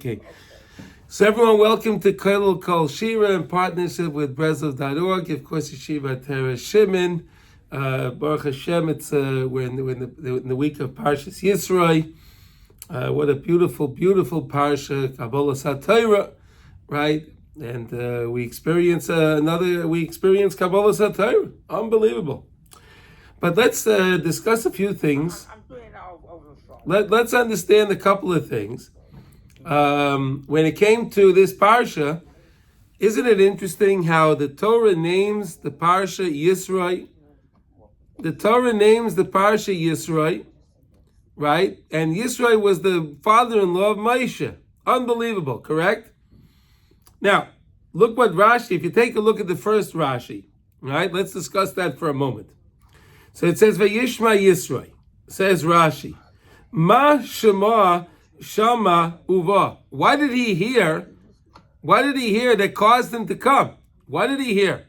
Okay, so everyone, welcome to Kollel Kol Shira in partnership with Breslov.org. Of course, Yeshiva Torah Shimon. Baruch Hashem, we're in the week of Parshat Yitro. What a beautiful, beautiful parsha, Kabbalah Satira, right? And we experience Kabbalah Satira. Unbelievable. But let's discuss a few things. Let's understand a couple of things. When it came to this parsha, isn't it interesting how the Torah names the parsha Yisro? The Torah names the parsha Yisro, right? And Yisro was the father-in-law of Moshe. Unbelievable, correct? Now, look what Rashi, if you take a look at the first Rashi, right? Let's discuss that for a moment. So it says, Vayishma Yisro, says Rashi, Ma Shema Shama Uva. Why did he hear that caused him to come? What did he hear?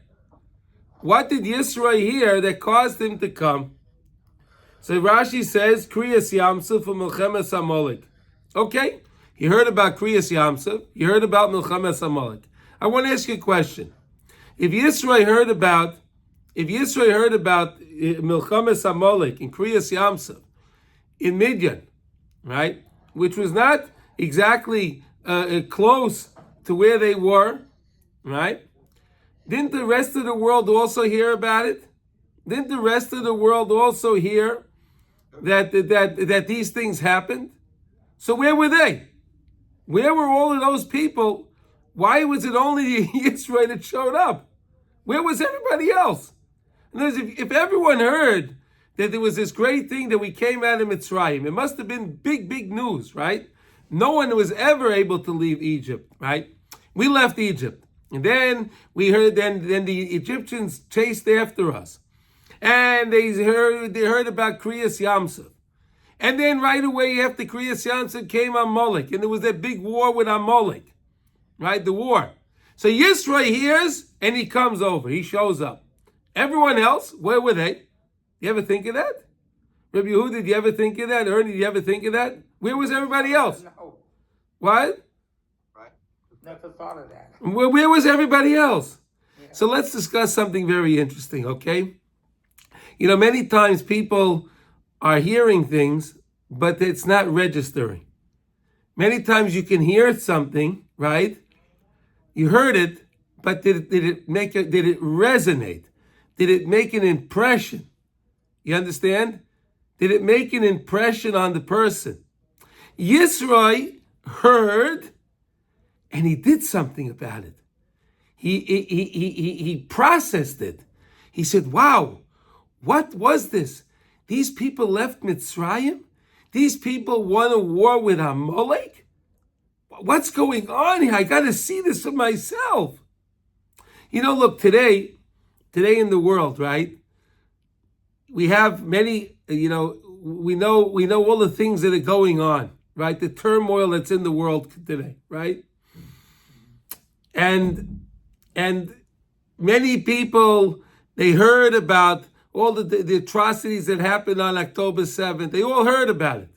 What did Yisro hear that caused him to come? So Rashi says, Kriyas Yamsuf Milchemes Amalek. Okay, he heard about Kriyas Yamsuf. He heard about Milchemes Amalek. I want to ask you a question. If Yisro heard about Milchemes Amalek in Kriyas Yamsuf in Midian, right, which was not exactly close to where they were, right? Didn't the rest of the world also hear about it? Didn't the rest of the world also hear that these things happened? So where were they? Where were all of those people? Why was it only Israel that showed up? Where was everybody else? In other words, if everyone heard that there was this great thing that we came out of Mitzrayim, it must have been big, big news, right? No one was ever able to leave Egypt, right? We left Egypt. And then we heard, then the Egyptians chased after us. And they heard about Kriyas Yamsuf. And then right away after Kriyas Yamsuf came Amalek. And there was that big war with Amalek, right? The war. So Yisro hears and he comes over. He shows up. Everyone else, where were they? You ever think of that? Rabbi Yehuda, did you ever think of that? Ernie, did you ever think of that? Where was everybody else? No. What? Right. Never thought of that. Where was everybody else? Yeah. So let's discuss something very interesting, okay? You know, many times people are hearing things, but it's not registering. Many times you can hear something, right? You heard it, but did it resonate? Did it make an impression? You understand? Did it make an impression on the person? Yisro heard, and he did something about it. He processed it. He said, wow, what was this? These people left Mitzrayim? These people won a war with Amalek? What's going on here? I got to see this for myself. You know, look, today in the world, right? We have many, we know all the things that are going on, right? The turmoil that's in the world today, right? And many people, they heard about all the atrocities that happened on October 7th. They all heard about it.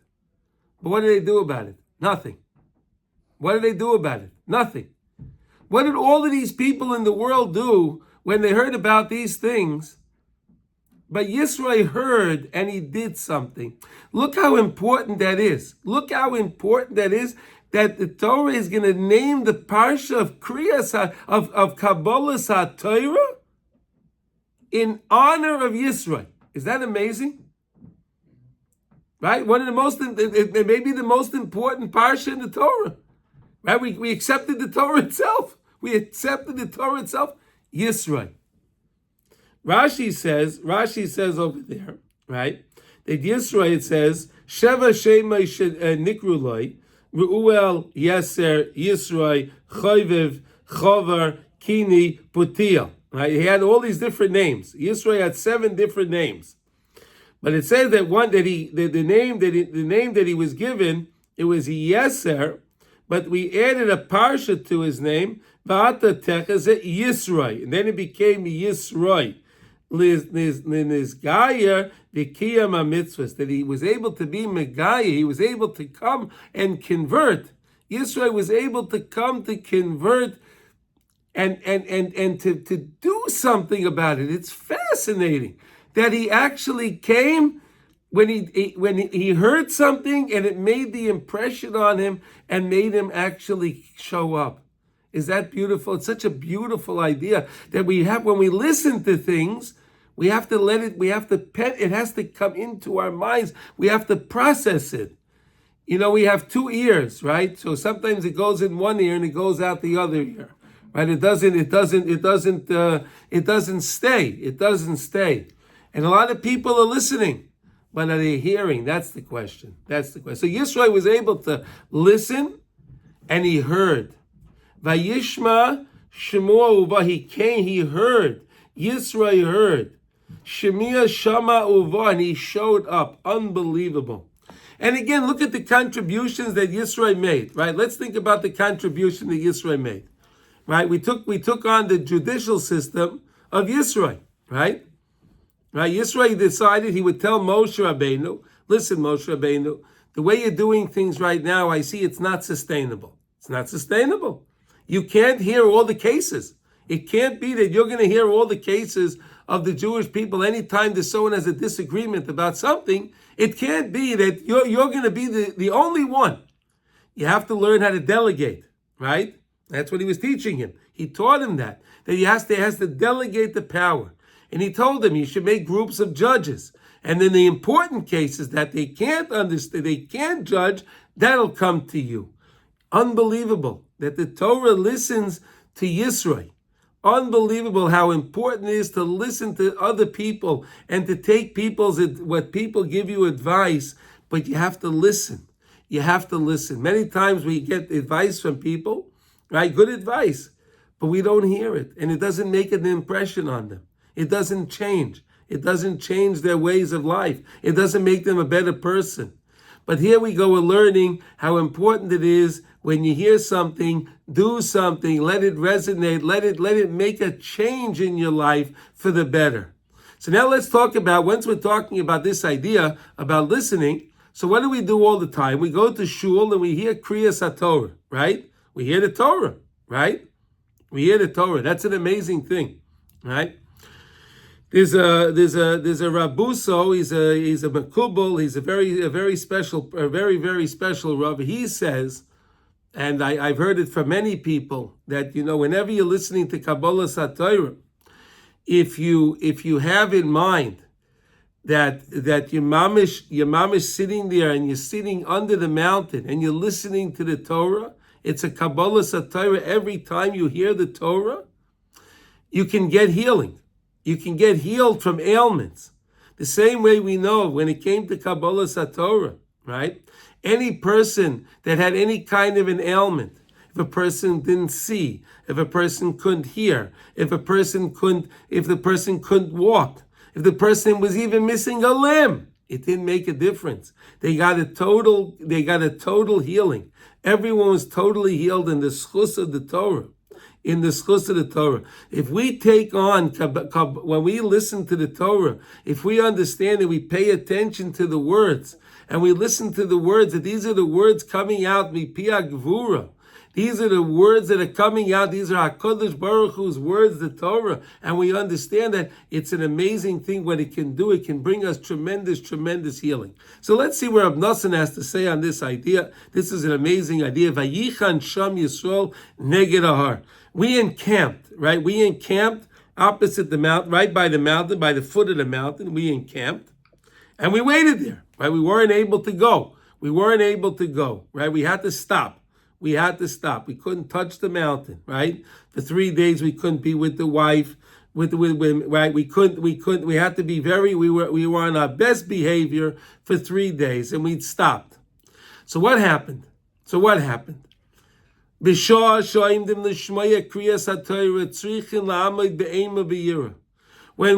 But what did they do about it? Nothing. What did they do about it? Nothing. What did all of these people in the world do when they heard about these things? But Yisro heard and he did something. Look how important that is. Look how important that is that the Torah is going to name the parsha of Kriyas of Kabbalah Torah in honor of Yisro. Is that amazing? Right? One of the most, it may be the most important parsha in the Torah. Right? We accepted the Torah itself. We accepted the Torah itself. Yisro. Rashi says over there, right, that Yisro, it says, Sheva Shema Nikruloi, Ru'el Yeser Yisro, Choviv, Chovar, Kini, Putiel. Right? He had all these different names. Yisro had 7 different names. But it says that the name that he was given, it was Yeser, but we added a parsha to his name, Va'ata Techazet Yisro, and then it became Yisro. Nizgaya v'kiyam mitzvahs, that he was able to be megaya, he was able to come and convert Yisro was able to come to convert and to do something about it. It's fascinating that he actually came when he heard something and it made the impression on him and made him actually show up. Is that beautiful? It's such a beautiful idea that we have when we listen to things. We have to let it, it has to come into our minds. We have to process it. You know, we have two ears, right? So sometimes it goes in one ear and it goes out the other ear, right? It doesn't stay. And a lot of people are listening, but are they hearing? That's the question. So Yisro was able to listen and he heard. Vayishma Shemua Uva, he came, he heard. Yisro heard. Shemiah Shama Uva, and he showed up. Unbelievable. And again, look at the contributions that Yisro made, right? Let's think about the contribution that Yisro made, right? We took on the judicial system of Yisro, right? Yisro decided he would tell Moshe Rabbeinu, listen, Moshe Rabbeinu, the way you're doing things right now, I see it's not sustainable. It's not sustainable. You can't hear all the cases. It can't be that you're going to hear all the cases of the Jewish people anytime there's someone has a disagreement about something. It can't be that you're going to be the only one. You have to learn how to delegate, right? That's what he was teaching him. He taught him that he has to delegate the power. And he told him you should make groups of judges. And then the important cases that they can't understand, they can't judge, that'll come to you. Unbelievable that the Torah listens to Yisro. Unbelievable how important it is to listen to other people and to take what people give you advice, but you have to listen. You have to listen. Many times we get advice from people, right? Good advice, but we don't hear it, and it doesn't make an impression on them. It doesn't change. It doesn't change their ways of life. It doesn't make them a better person. But here we go, we're learning how important it is when you hear something, do something, let it resonate, let it make a change in your life for the better. So now let's talk about, once we're talking about this idea about listening, so what do we do all the time? We go to shul and we hear Kriyas HaTorah, right? We hear the Torah, right? We hear the Torah. That's an amazing thing, right? There's a Rabuso. He's a Makubal. He's a very special Rav. He says, and I've heard it from many people, that whenever you're listening to Kabbalah Satorah, if you have in mind that your mamish sitting there and you're sitting under the mountain and you're listening to the Torah, it's a Kabbalah Satorah. Every time you hear the Torah, you can get healing. You can get healed from ailments. The same way we know when it came to Kabbalah Satorah, right? Any person that had any kind of an ailment, if a person didn't see, if a person couldn't hear, if the person couldn't walk, if the person was even missing a limb, it didn't make a difference. They got a total healing. Everyone was totally healed in the schus of the Torah. In the schus of the Torah. If we take on, when we listen to the Torah, if we understand and we pay attention to the words, and we listen to the words, that these are the words coming out, mipia gvura. These are the words that are coming out. These are HaKadosh Baruch Hu's words, the Torah. And we understand that it's an amazing thing what it can do. It can bring us tremendous, tremendous healing. So let's see what Rav Nosson has to say on this idea. This is an amazing idea. Vayichan Sham Yisrael neged ahar. We encamped, right? We encamped opposite the mountain, right by the mountain, by the foot of the mountain. We encamped. And we waited there, right? We weren't able to go. Right? We had to stop. We couldn't touch the mountain, right? For 3 days we couldn't be with the wife, with right? We had to be we were on our best behavior for 3 days, and we'd stopped. So what happened? When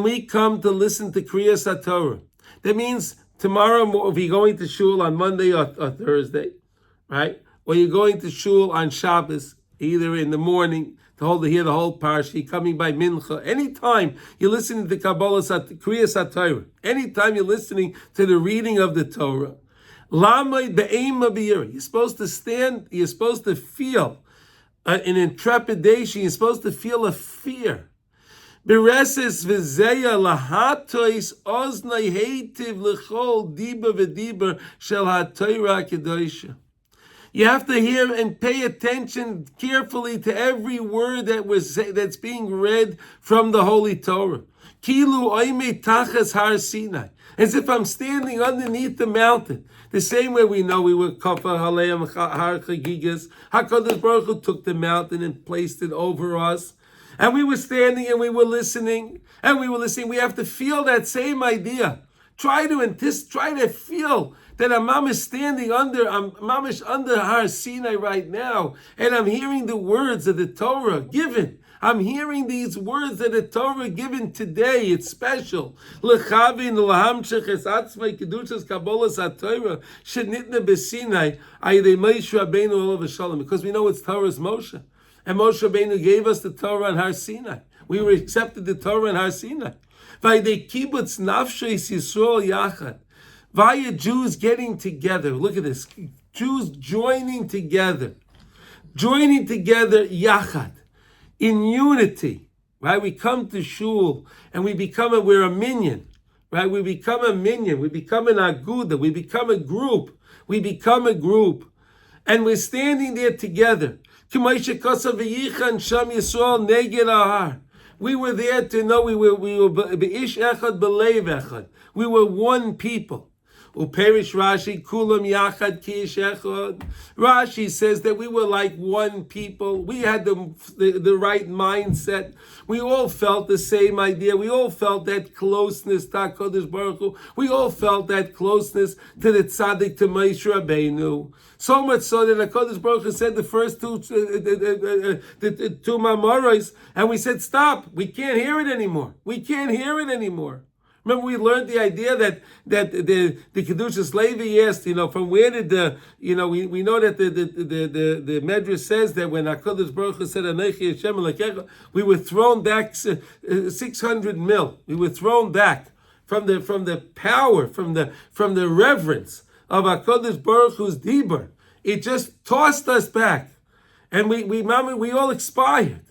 we come to listen to Kriyas HaTorah, that means tomorrow, if you're going to shul on Monday or Thursday, right? Or you're going to shul on Shabbos, either in the morning to hear the whole parsha, coming by mincha. Anytime you're listening to Kabbalah Kriyas HaTorah, anytime you're listening to the reading of the Torah, Lamay be'ema b'yira. You're supposed to stand, you're supposed to feel an intrepidation, you're supposed to feel a fear. Bereses v'zeya lahatois oznai heitiv l'chol diba v'diba shel ha'torah kedosha. You have to hear and pay attention carefully to every word that's being read from the Holy Torah. Kilu oime tachas har Sinai. As if I'm standing underneath the mountain. The same way we know we were kafa haleim har chagigas. HaKadosh Baruch Hu took the mountain and placed it over us. And we were standing and we were listening. And we were listening. We have to feel that same idea. Try to feel that I'm mamish standing under Har Sinai right now, and I'm hearing the words of the Torah given. I'm hearing these words of the Torah given today. It's special. L'chavin l'hamshech es atzmei kedushas kabolas haTorah shenitna b'Sinai ayidei Moshe Rabbeinu olav v'shalom. Because we know it's Torah's Moshe, and Moshe Rabbeinu gave us the Torah on Har Sinai. We were accepted the Torah on Har Sinai. Vayidei kibbutz nafshes Yisrael yachad. Via Jews getting together. Look at this. Jews joining together. Joining together yachad. In unity. Right? We come to shul and we're a minyan. Right? We become a minyan. We become an aguda. We become a group. And we're standing there together. We were there to know we were be'ish echad b'leiv echad. We were one people. Uperish Rashi kulam yachad ki ish echad. Rashi says that we were like one people. We had the right mindset. We all felt the same idea. We all felt that closeness to HaKadosh Baruch Hu. We all felt that closeness to the tzaddik, to Moshe Rabbeinu. So much so that HaKadosh Baruch Hu said the first two Mamoros, and we said, stop, we can't hear it anymore. Remember, we learned the idea that the Kedushas Levi asked, from where did we know that the Medrash says that when HaKadosh Baruch Hu said, Anochi Hashem Elokecha, we were thrown back 600 mil. We were thrown back from the power, from the reverence of HaKadosh Baruch Hu's Dibur. It just tossed us back. And we all expired.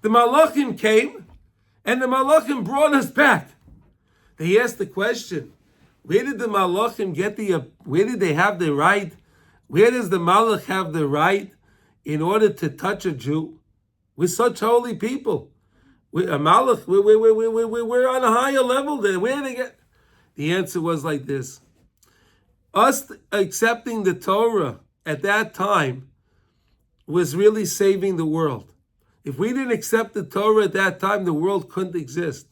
The Malachim came, and the Malachim brought us back. They asked the question, where did the Malachim where did they have the right? Where does the Malach have the right in order to touch a Jew? We're such holy people. We're on a higher level than where did they get? The answer was like this. Us accepting the Torah at that time was really saving the world. If we didn't accept the Torah at that time, the world couldn't exist.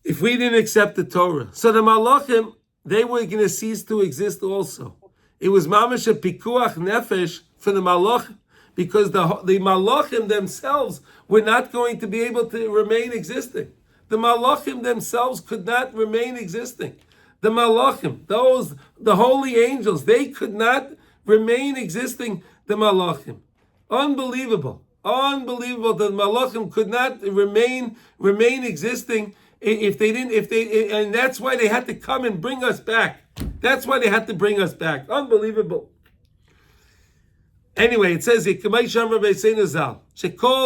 If we didn't accept the Torah. So the Malachim, they were going to cease to exist also. It was mamash a pikuach nefesh for the Malachim, because the Malachim themselves were not going to be able to remain existing. The Malachim themselves could not remain existing. The Malachim, the holy angels, they could not remain existing, the Malachim. Unbelievable. The Malachim could not remain existing and that's why they had to come and bring us back. Unbelievable. Anyway, it says here, Shekol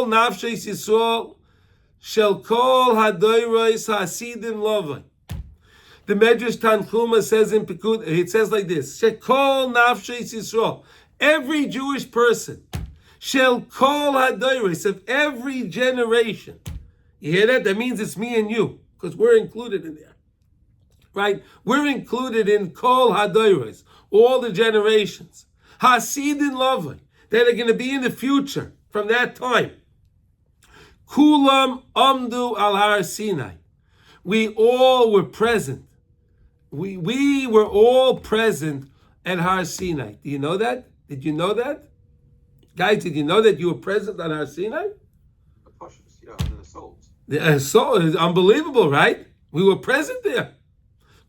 nafshes Yisrael shel kol hadoros hasidim lovai. The Medrash Tanchuma says in Pekud, it says like this: Shekol nafshes Yisrael, every Jewish person, shel kol hadoros, of every generation. You hear that? That means it's me and you, because we're included in there, right? We're included in kol hadoros, all the generations. Hasidin lovai, that are going to be in the future from that time. Kulam amdu al Har Sinai. We all were present. We were all present at Har Sinai. Do you know that? Did you know that? Guys, did you know that you were present on Har Sinai? The souls. The soul is unbelievable, right? We were present there.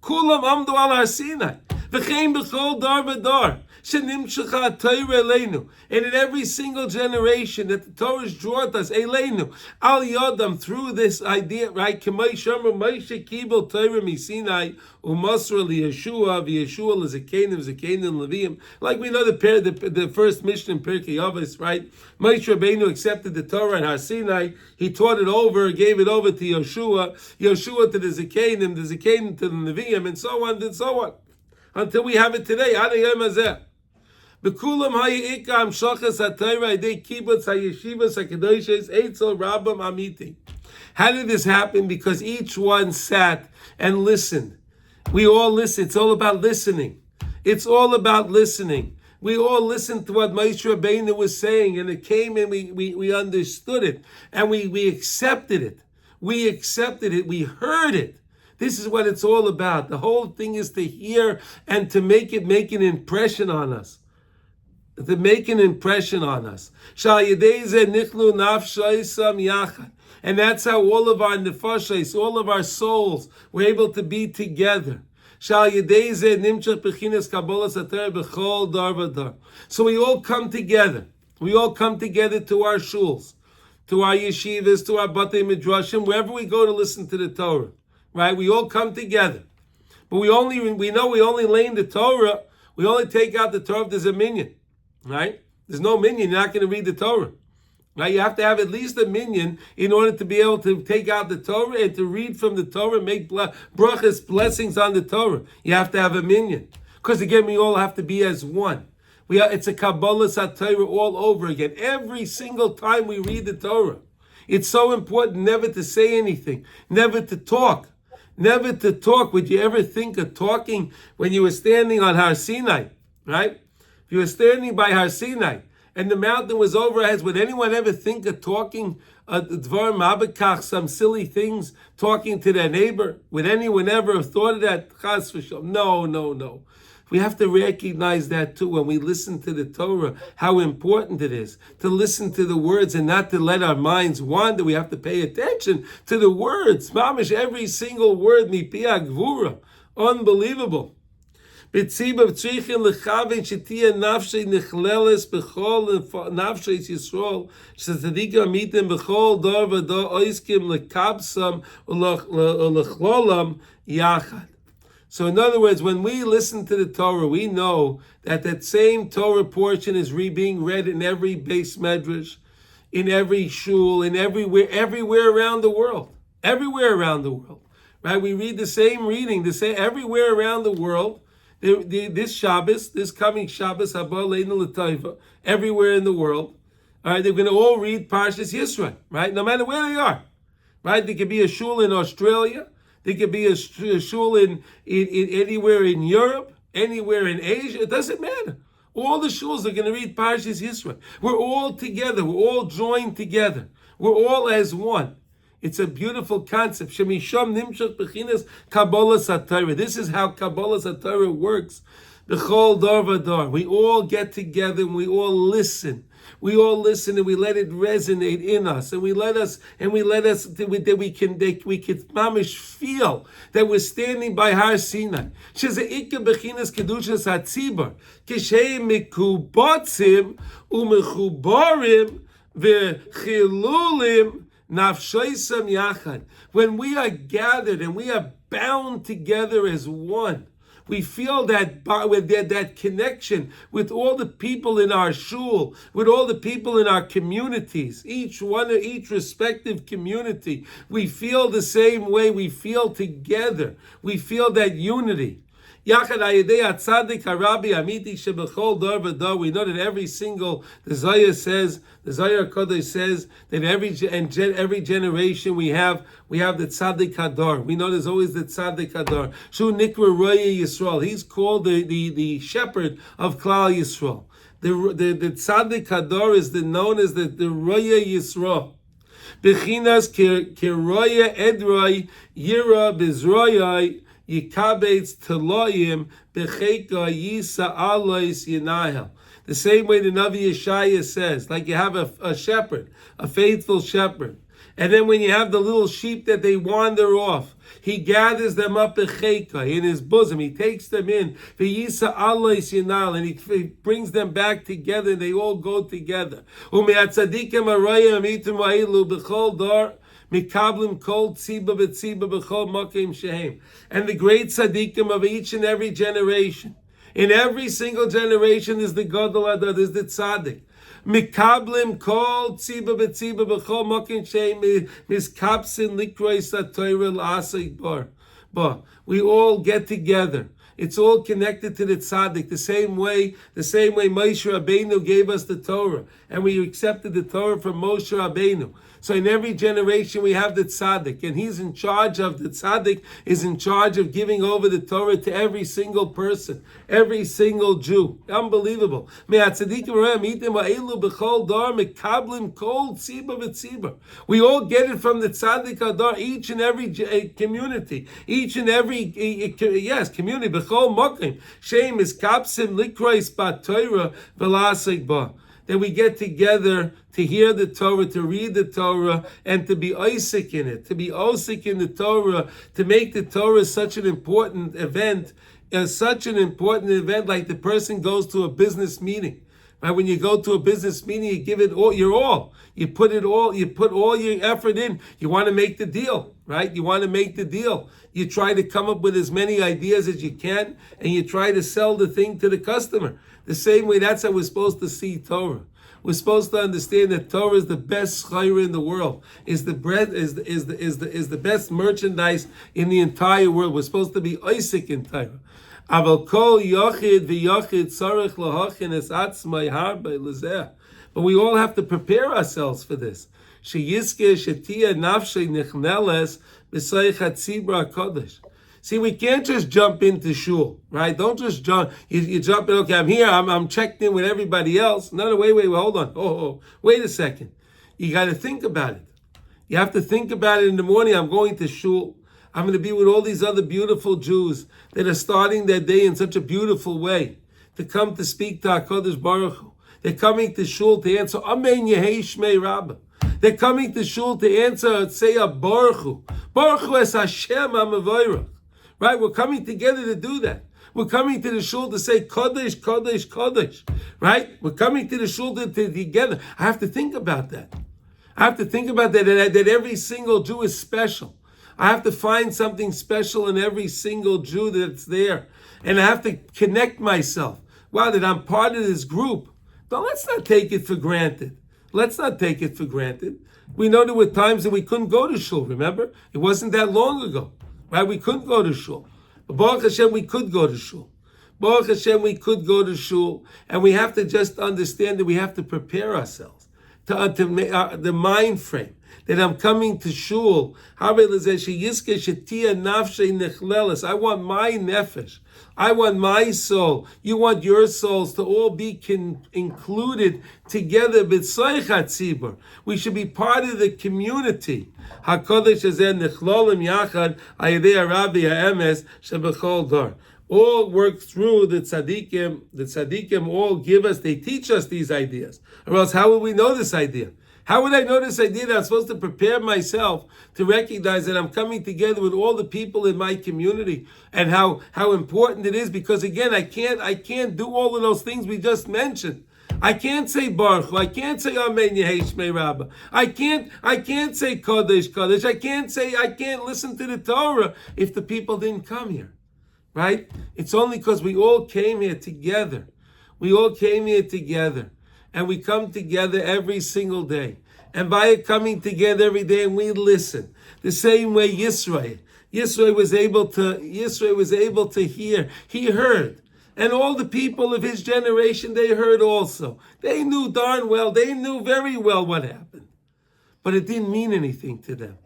Kulam amdu al Har Sinai. V'chein b'chol dar v'dar. Shenimshecha Torah Eleinu. And in every single generation that the Torah has brought us, Eleinu, Al Yodam, through this idea, right? K'may Shomer Moshe Kibel Torah Misinai, Umasra Yeshua, Yeshua L'Zakenim, Zakenim Leviim. Like we know the first mission in Pirkei Avos, right? Moshe Rabbeinu accepted the Torah in Har Sinai. He taught it over, gave it over to Yeshua, Yeshua to the Zakenim to the Nevi'im, and so on and so on, until we have it today. Ad Hayom Hazeh. B'kulam hayika amshachas haTorah idei kibbutz hayeshivas hakadoshos eitzel rabam amiti. How did this happen? Because each one sat and listened. We all listen. It's all about listening. It's all about listening. We all listened to what Moshe Rabbeinu was saying, and it came and we understood it, and we accepted it. We accepted it. We heard it. This is what it's all about. The whole thing is to hear and to make an impression on us. To make an impression on us. And that's how all of our nefashos, all of our souls, were able to be together. So we all come together. We all come together to our shuls, to our yeshivas, to our batei midrashim, wherever we go to listen to the Torah. Right? We all come together. But we only lane the Torah. We only take out the Torah if there's a minyan. Right? There's no minyan, you're not going to read the Torah. Right? You have to have at least a minyan in order to be able to take out the Torah and to read from the Torah, make brachas, blessings on the Torah. You have to have a minyan. Because again, we all have to be as one. It's a Kabbalah HaTorah all over again. Every single time we read the Torah. It's so important never to say anything, never to talk. Never to talk. Would you ever think of talking when you were standing on Har Sinai? Right? If you were standing by Har Sinai and the mountain was over our heads, would anyone ever think of talking dvar mabekach, some silly things, talking to their neighbor? Would anyone ever have thought of that? Chas v'shalom. No. We have to recognize that too when we listen to the Torah, how important it is to listen to the words and not to let our minds wander. We have to pay attention to the words. Mamish, every single word, mipia gvura. Unbelievable. B'tzibav tzrichin lechavin shetia nafshei nichleles b'chol nafshei Yisrael shetzadikim amitim b'chol dor v'dor oiskim lekabsam u'lechlolam yachad. So in other words, when we listen to the Torah, we know that same Torah portion is being read in every base medrash, in every shul, in everywhere around the world. Everywhere around the world. Right? We read the same reading, everywhere around the world. This Shabbos, this coming Shabbos, Haba Leinu L'Taiva, everywhere in the world. All right, they're going to all read Parshat Yitro, right? No matter where they are. Right? There could be a shul in Australia. There could be a shul in anywhere in Europe, anywhere in Asia. It doesn't matter. All the shuls are going to read Parshas Yisro. We're all together. We're all joined together. We're all as one. It's a beautiful concept. Shemisham nimshach bechinas Kabbalah HaTorah. This is how Kabbalah HaTorah works. B'chol dar v'dar. We all get together and we all listen. We all listen and we let it resonate in us, and we let us that we can mamish feel that we're standing by Har Sinai. Shezeikke bechinas kedushas hatzibar k'shei mikubatzim umechubarim v'chilulim nafshoisam yachad. When we are gathered and we are bound together as one. We feel that connection with all the people in our shul, with all the people in our communities, each respective community. We feel the same way. We feel together. We feel that unity. We know that every single, the Zohar Kodesh says that every generation we have the Tzaddik Hadar. We know there's always the Tzaddik Hadar. Shu Nikra Roya Yisrael. He's called the shepherd of Klal Yisrael. The Tzaddik Hadar is known as the Roya Yisrael. Bechinas Keroya Edroi Yira Bezroyai Yikabetz Teloyim Becheka Yisa Alois Yinahel. The same way the Navi Yeshaya says, like you have a shepherd, a faithful shepherd. And then when you have the little sheep that they wander off, he gathers them up in his bosom. He takes them in, and he brings them back together, and they all go together. And the great tzaddikim of each and every generation, in every single generation, is the Gadol Adad, is the tzaddik. Mikablim kol tziba betziba b'chol mokin sheim miskapsin likrois ha'torah l'asik bar. But we all get together. It's all connected to the tzaddik. The same way Moshe Rabbeinu gave us the Torah, and we accepted the Torah from Moshe Rabbeinu. So in every generation we have the tzaddik, and he's in charge of, the tzaddik is in charge of giving over the Torah to every single person, every single Jew. Unbelievable. We all get it from the tzaddik adar, each and every community, each and every community. B'chol mokim sheim is kapsim likrois b'Torah v'lasik ba. That we get together to hear the Torah, to read the Torah, and to be osik in it, to be osik in the Torah, to make the Torah such an important event, like the person goes to a business meeting. Right? When you go to a business meeting, you give it all, your all. You put all your effort in. You want to make the deal, right? You want to make the deal. You try to come up with as many ideas as you can, and you try to sell the thing to the customer. The same way, that's how we're supposed to see Torah. We're supposed to understand that Torah is the best chayra in the world. Is the best merchandise in the entire world. We're supposed to be oisik in Torah. Aval kol yochid v'yochid tzarech lahachin es atzmai harbe lezeh. But we all have to prepare ourselves for this. Sheyizke shetia nafshei nichneles b'soich hatzibra kodesh. See, we can't just jump into shul, right? Don't just jump. You jump in, okay, I'm here, I'm checked in with everybody else. No, wait, hold on. Wait a second. You got to think about it. You have to think about it in the morning. I'm going to shul. I'm going to be with all these other beautiful Jews that are starting their day in such a beautiful way to come to speak to HaKadosh Baruch Hu. They're coming to shul to answer Amen Yehei Shmei Rabbah. They're coming to shul to answer, say a Baruch Hu. Baruch Hu es Hashem HaMevorach. Right? We're coming together to do that. We're coming to the shul to say Kodesh, Kodesh, Kodesh. Right? We're coming to the shul together. I have to think about that. I have to think about that every single Jew is special. I have to find something special in every single Jew that's there. And I have to connect myself. Wow, that I'm part of this group. Let's not take it for granted. Let's not take it for granted. We know there were times that we couldn't go to shul, remember? It wasn't that long ago. Right? We couldn't go to shul. But Baruch Hashem, we could go to shul. Baruch Hashem, we could go to shul. And we have to just understand that we have to prepare ourselves to make the mind frame that I'm coming to shul. I want my nefesh. I want my soul. You want your souls to all be included together. We should be part of the community. All work through the tzaddikim. The tzaddikim all give us, they teach us these ideas. Or else how will we know this idea? How would I know this idea that I'm supposed to prepare myself to recognize that I'm coming together with all the people in my community, and how important it is? Because again, I can't do all of those things we just mentioned. I can't say Baruch Hu. I can't say Amen Yehei Shmei Rabbah. I can't say Kodesh, Kodesh. I can't listen to the Torah if the people didn't come here. Right? It's only because we all came here together. We all came here together. And we come together every single day. And by it coming together every day, and we listen. The same way Yisro was able to hear. He heard. And all the people of his generation, they heard also. They knew darn well, they knew very well what happened. But it didn't mean anything to them.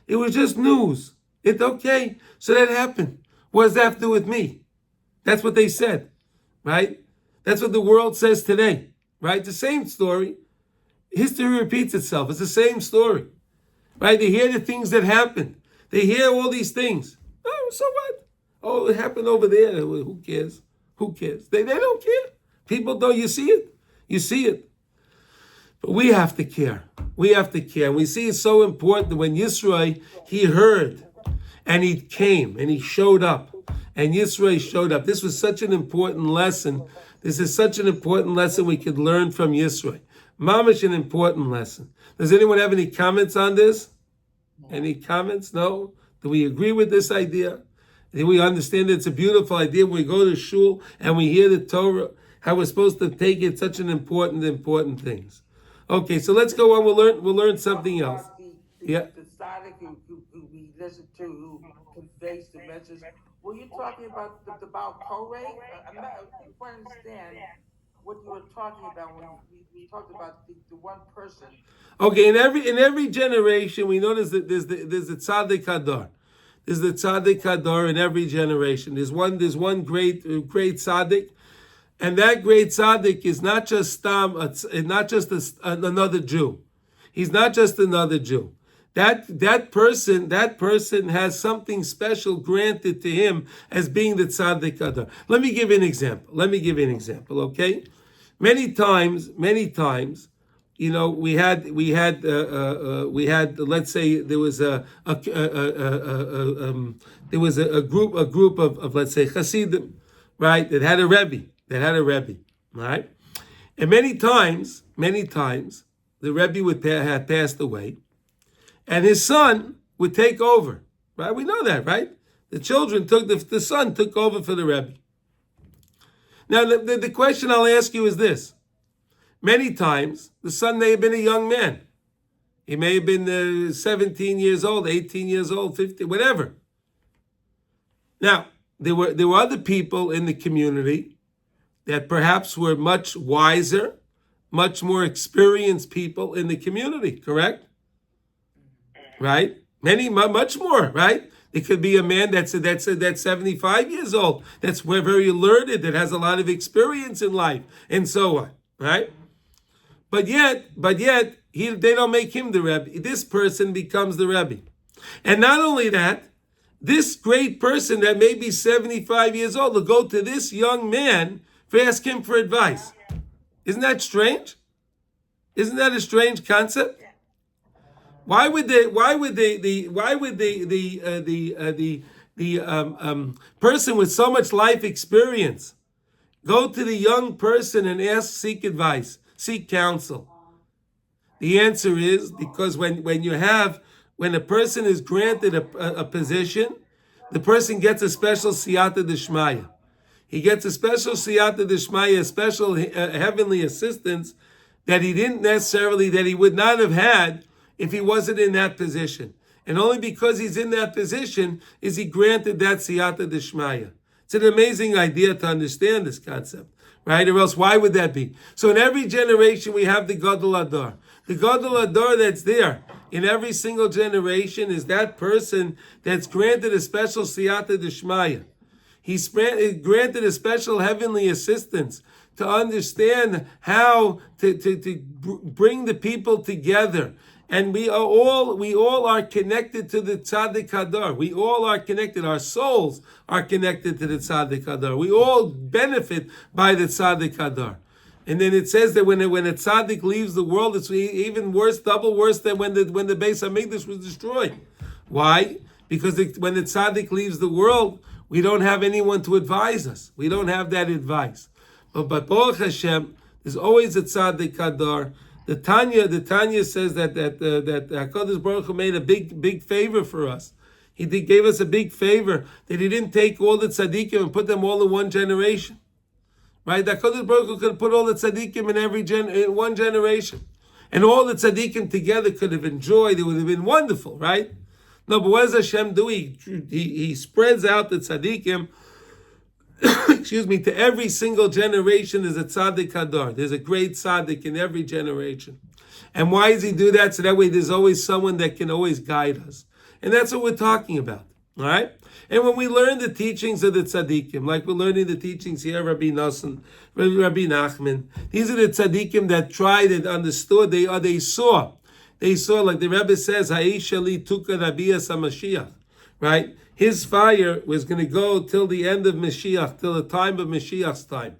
It was just news. It's okay. So that happened. What does that have to do with me? That's what they said. Right? That's what the world says today. Right? The same story. History repeats itself. It's the same story. Right? They hear the things that happened. They hear all these things. Oh, so what? Oh, it happened over there. Who cares? Who cares? They don't care. People don't. You see it. You see it. But we have to care. We have to care. We see it's so important that when Yisro, he heard, and he came, and he showed up, and Yisro showed up. This was such an important lesson. This is such an important lesson we could learn from Yisro. Mamish, an important lesson. Does anyone have any comments on this? Any comments? No? Do we agree with this idea? Do we understand it's a beautiful idea when we go to shul and we hear the Torah, how we're supposed to take it, such an important things. Okay, so let's go on. We'll learn something else. The tzaddik who we listen to, who conveys the message. Were you talking about about Korah? I'm not trying to understand what you were talking about when we talked about the one person. Okay, in every generation, we notice that there's the tzaddik hadar. There's the tzaddik hadar in every generation. There's one great tzaddik, and that great tzaddik is not just another Jew. He's not just another Jew. That person has something special granted to him as being the tzaddik hadar. Let me give you an example. Okay, many times, you know, we had. Let's say there was a group of let's say Hasidim, right? That had a rebbe, right? And many times, the rebbe had passed away, and his son would take over, right? We know that, right? The son took over for the rebbe. Now, the question I'll ask you is this. Many times, the son may have been a young man. He may have been 17 years old, 18 years old, 50, whatever. Now, there were other people in the community that perhaps were much wiser, much more experienced people in the community, correct? Right? Much more, right? It could be a man that's 75 years old, that's very learned, that has a lot of experience in life, and so on, right? But yet, they don't make him the Rebbe. This person becomes the Rebbe. And not only that, this great person that may be 75 years old will go to this young man to ask him for advice. Isn't that strange? Isn't that a strange concept? Why would the person with so much life experience go to the young person and seek advice, seek counsel? The answer is because when a person is granted a position, the person gets a special siyata d'shmaya. He gets a special siyata d'shmaya, a special heavenly assistance that he would not have had if he wasn't in that position. And only because he's in that position is he granted that siyata d'shmaya. It's an amazing idea to understand this concept, right? Or else why would that be? So in every generation we have the Gadol Hadar. The Gadol Hadar that's there in every single generation is that person that's granted a special siyata d'shmaya. He's granted a special heavenly assistance to understand how to bring the people together. And we all are connected to the tzaddik hadar. We all are connected. Our souls are connected to the tzaddik hadar. We all benefit by the tzaddik hadar. And then it says that when a tzaddik leaves the world, it's even worse, double worse than when the Beis Hamikdash was destroyed. Why? Because when the tzaddik leaves the world, we don't have anyone to advise us. We don't have that advice. But Baruch Hashem, there's always a tzaddik hadar. The Tanya says that HaKadosh Baruch Hu made a big favor for us. He gave us a big favor that he didn't take all the tzaddikim and put them all in one generation. Right? The HaKadosh Baruch Hu could put all the tzaddikim in one generation. And all the tzaddikim together could have enjoyed. It would have been wonderful, right? No, but what does Hashem do? He spreads out the tzaddikim to every single generation. There's a tzaddik hadar. There's a great tzaddik in every generation. And why does he do that? So that way there's always someone that can always guide us. And that's what we're talking about. All right? And when we learn the teachings of the tzaddikim, like we're learning the teachings here, Rabbi Nassan, Rabbi Nachman, these are the tzaddikim that tried and understood. They saw, like the Rebbe says, Ha'ishali tuka rabiyas HaMashiach, right? His fire was going to go till the end of Mashiach, till the time of Mashiach's time.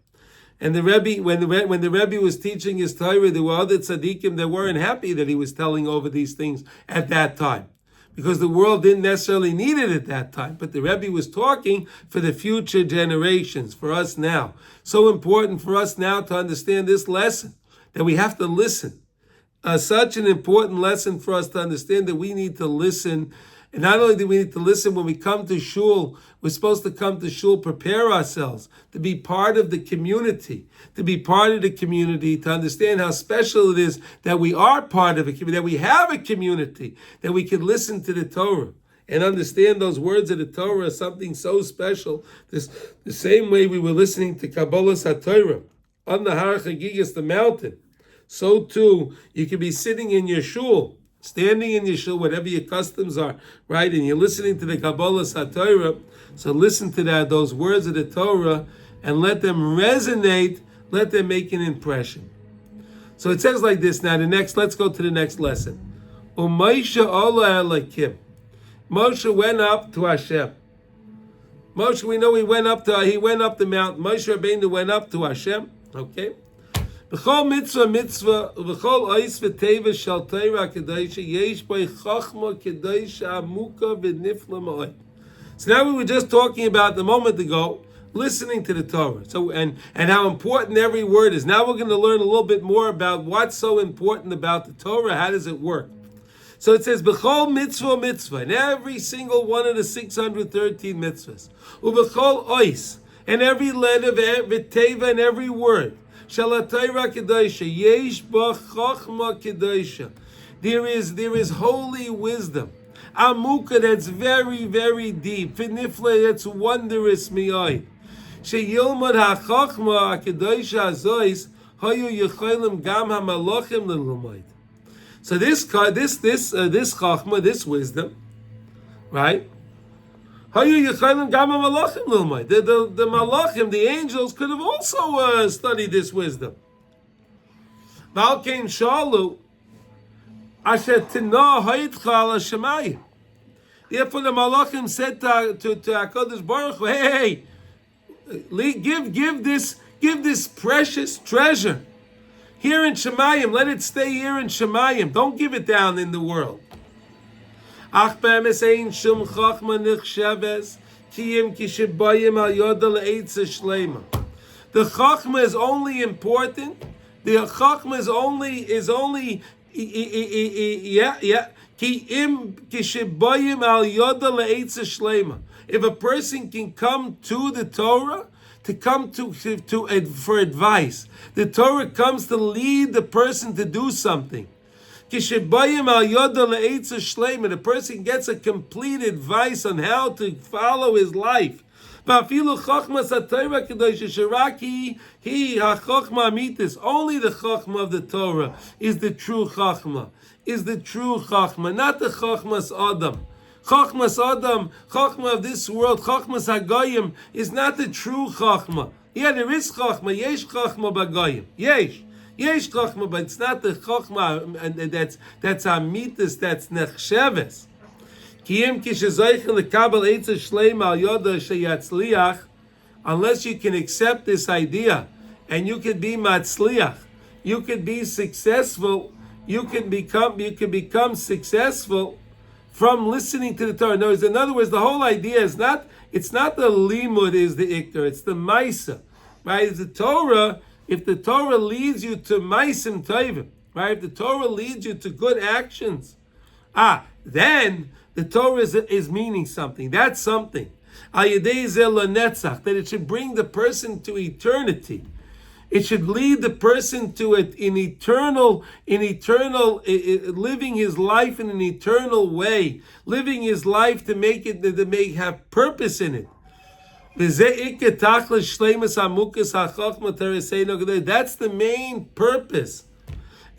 And the Rebbe, when the Rebbe was teaching his Torah, there were other tzaddikim that weren't happy that he was telling over these things at that time, because the world didn't necessarily need it at that time. But the Rebbe was talking for the future generations, for us now. So important for us now to understand this lesson, that we have to listen. Such an important lesson for us to understand, that we need to listen. And not only do we need to listen when we come to shul, we're supposed to come to shul, prepare ourselves to be part of the community, to understand how special it is that we are part of a community, that we have a community, that we can listen to the Torah and understand those words of the Torah as something so special. The same way we were listening to Kabbalah HaTorah on the Har Chagigas, the mountain, so too you can be sitting in your shul, standing in your shul, whatever your customs are, right? And you're listening to the Kabbalah HaTorah. So listen to those words of the Torah and let them resonate, let them make an impression. So it says like this. Now let's go to the next lesson. Moshe went up to Hashem. Moshe, we know he went up the mountain. Moshe Rabbeinu went up to Hashem. Okay. B'chol mitzvah, b'chol ois v'teva shel Torah kedosha, yesh b'y chachma kedosha amuka v'nifla ma'od. So now we were just talking about the moment ago, listening to the Torah. So and how important every word is. Now we're going to learn a little bit more about what's so important about the Torah. How does it work? So it says, b'chol mitzvah, in every single one of the 613 mitzvahs, u'b'chol ois, and every letter v'teva, and every word, shel Torah kedosha, yesh ba chachma kedosha. There is holy wisdom. Amuka, that's very, very deep. Finifle, that's wondrous miyai. Sheyilmad hachachma kedosha azois hayu yecholim gam hamalachim lelumad. So this chachma, this wisdom, right? Hayu yecholim gam hamalachim lelumad. The malachim, the angels, could have also studied this wisdom. Valkein shalu asher tina hayitcha al shemayim. Therefore, the Malachim said to HaKadosh Baruch Hu, hey, give this precious treasure here in Shemayim. Let it stay here in Shemayim. Don't give it down in the world. The Chachma is only important. The Chachma is only if a person can come to the Torah, for advice, the Torah comes to lead the person to do something. The person gets a complete advice on how to follow his life. Only the Chachma of the Torah is the true Chachma. Not the Chachmas Adam. Chachmas Adam, Chachma of this world, Chachmas Hagayim, is not the true Chachma. Yeah, there is Chachma, Yesh Chachma Bagayim. Yesh Chachma, but it's not the Chachma, and that's Amitis, that's Nechsheves. Unless you can accept this idea, and you can be Matzliach, you can be successful, you can become successful from listening to the Torah. In other words, the whole idea is it's not the limud is the ikar, it's the maisa, right? If the Torah leads you to maisim tovim, right? If the Torah leads you to good actions, then the Torah is meaning something. That's something. That it should bring the person to eternity. It should lead the person to an eternal, living his life in an eternal way, living his life to have purpose in it. That's the main purpose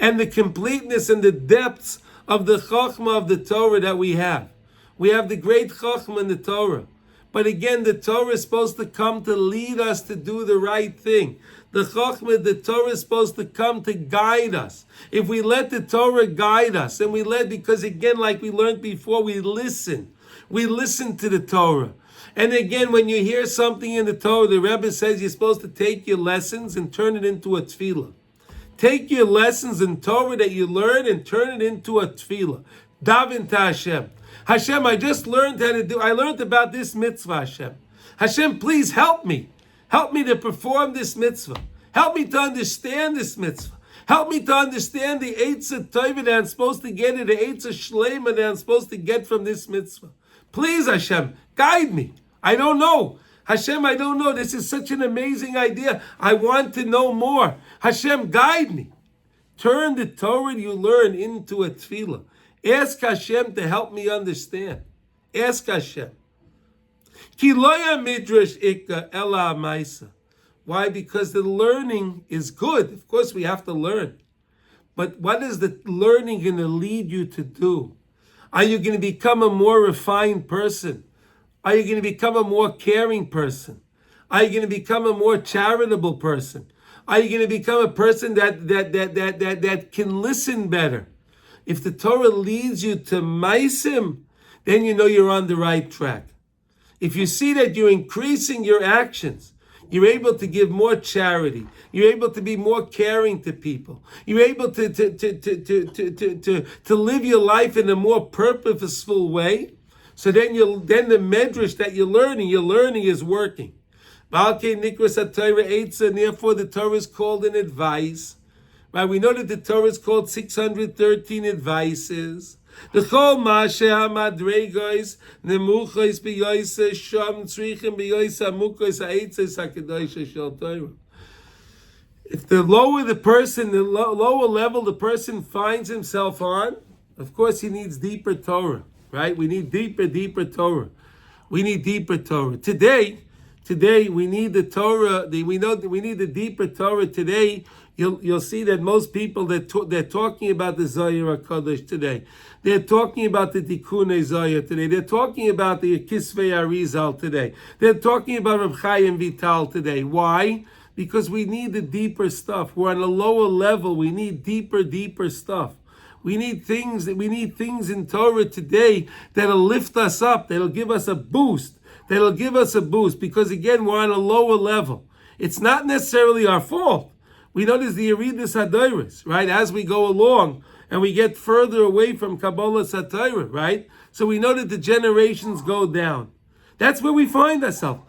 and the completeness and the depths of the Chachma of the Torah that we have. We have the great Chachma in the Torah. But again, the Torah is supposed to come to lead us to do the right thing. The Chachma, the Torah is supposed to come to guide us. If we let the Torah guide us, because again, like we learned before, we listen to the Torah. And again, when you hear something in the Torah, the Rebbe says you're supposed to take your lessons and turn it into a tefillah. Take your lessons in Torah that you learn and turn it into a tefillah. Daven to Hashem. Hashem, I just learned how to do, I learned about this mitzvah, Hashem. Hashem, please help me. Help me to perform this mitzvah. Help me to understand this mitzvah. Help me to understand the Eitzah Tova that I'm supposed to get, the Eitzah Shlema that I'm supposed to get from this mitzvah. Please, Hashem, guide me. I don't know. Hashem, I don't know. This is such an amazing idea. I want to know more. Hashem, guide me. Turn the Torah you learn into a tefillah. Ask Hashem to help me understand. Ask Hashem. Ki loya midrash ikka ela maisa. Why? Because the learning is good. Of course, we have to learn. But what is the learning going to lead you to do? Are you going to become a more refined person? Are you going to become a more caring person? Are you going to become a more charitable person? Are you going to become a person that can listen better? If the Torah leads you to maisim, then you know you're on the right track. If you see that you're increasing your actions, you're able to give more charity. You're able to be more caring to people. You're able to live your life in a more purposeful way. So then the medrash that you're learning is working. Therefore, the Torah is called an advice. Right? We know that the Torah is called 613 advices. The whole Moshe Hamadregos, Nemuchos Beyoisa, Sham Tzrichim Beyoisa, Mukos Haitzes Hakadosh Shel Torah. If the lower level the person finds himself on, of course he needs deeper Torah, right? We need deeper Torah. We need deeper Torah. Today we need the Torah. We need the deeper Torah today. You'll see that most people they're talking about the Zohar HaKadosh today. They're talking about the Tikkunei Zohar today. They're talking about the Kisvei Arizal today. They're talking about Reb Chaim Vital today. Why? Because we need the deeper stuff. We're on a lower level. We need deeper stuff. We need things in Torah today that'll lift us up. That'll give us a boost. Because again, we're on a lower level. It's not necessarily our fault. We notice the Yeridus Hadoros, right? As we go along and we get further away from Kabbalah Satira, right? So we know that the generations go down. That's where we find ourselves.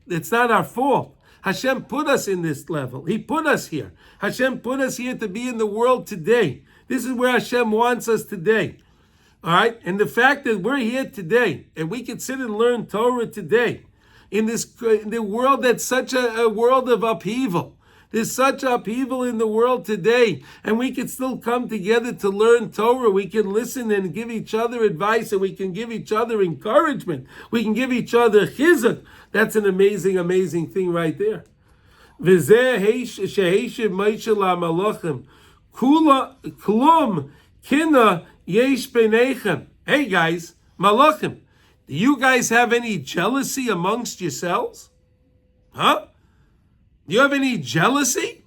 It's not our fault. Hashem put us in this level. He put us here. Hashem put us here to be in the world today. This is where Hashem wants us today. All right? And the fact that we're here today and we can sit and learn Torah today in the world that's such a world of upheaval. There's such upheaval in the world today, and we can still come together to learn Torah. We can listen and give each other advice, and we can give each other encouragement. We can give each other chizuk. That's an amazing thing right there. Hey guys, malachim, do you guys have any jealousy amongst yourselves? Huh? Do you have any jealousy?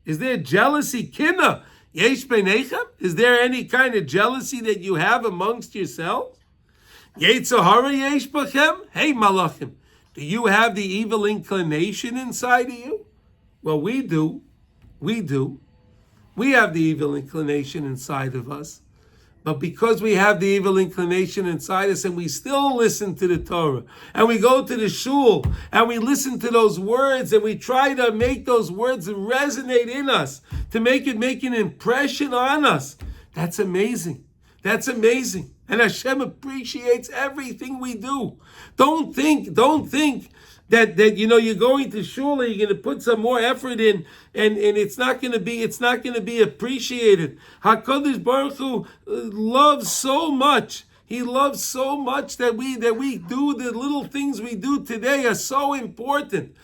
Is there jealousy? Kinna yesh beinechem? Is there any kind of jealousy that you have amongst yourselves? Yetzahara yesh bachem? Hey malachim, do you have the evil inclination inside of you? Well, we do. We have the evil inclination inside of us. But because we have the evil inclination inside us and we still listen to the Torah and we go to the shul and we listen to those words and we try to make those words resonate in us, to make an impression on us, that's amazing. And Hashem appreciates everything we do. Don't think that you're going to shul and you're going to put some more effort in and it's not going to be appreciated. HaKadosh Baruch Hu loves so much. He loves so much that we do the little things we do today are so important.